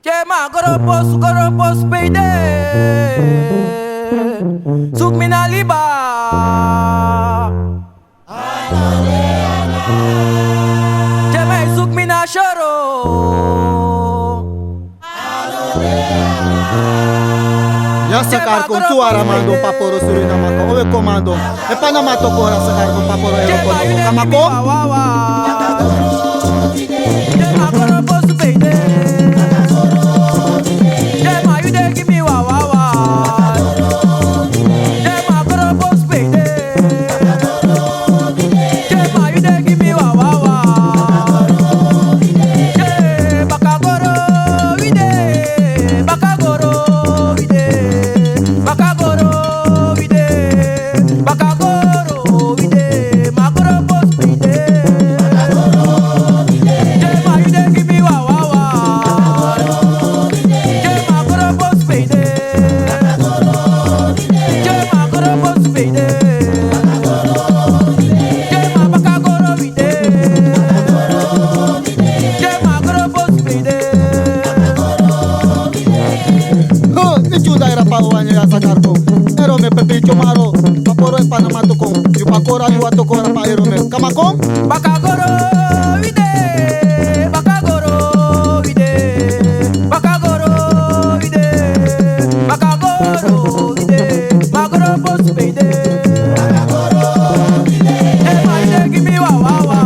Jema goro post payday. Zoek me naar Liba. Jema zoek me naar Shoro. Ya sacar con tu aramando paporo surinamaka. Owe komando. E panama tokora sacar con paporo euro kamako. Jema goro post payday. Jema you dey give me wa wa wa. Jema goro post payday. Jema you dey give me wa wa wa. Yeah, bakagoro we dey, bakagoro we dey, bakagoro we dey, bakagoro we dey, magoro post payday. Jema you dey give me wa wa wa. Jema goro post payday. Jema goro post payday. Jema bakagoro we dey. Jema goro post payday. Oh, ni chuda era pa wanya ya sacar con. Ero me pepicho maro. Paporo e panama tokon. Yu pakora yu atokora pa ero me. Kamako? Bakagoro we dey, bakagoro we dey, bakagoro we dey, bakagoro we dey, magoro post payday. Jema you dey give me wa wa wa.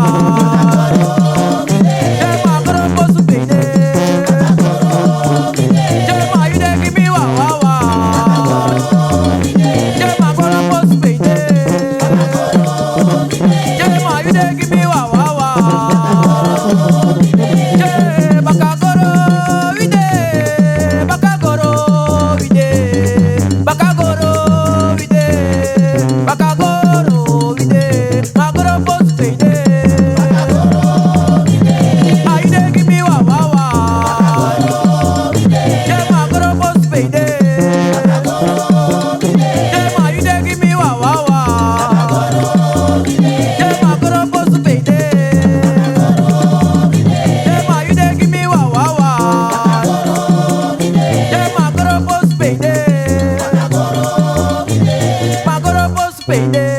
Jema goro post payday. Jema you dey give me wa wa wa. Jema goro post payday. Jema you dey give me wa wa wa. Yeah, bakagoro we dey, bakagoro we dey, bakagoro we dey, bakagoro we dey, magoro post payday. Ah, you dey give me wa wa wa. Yeah, magoro post payday. Jema you dey give me wa wa wa. Jema goro post payday. Jema you dey give me wa wa wa. Jema goro post payday. Magoro post payday.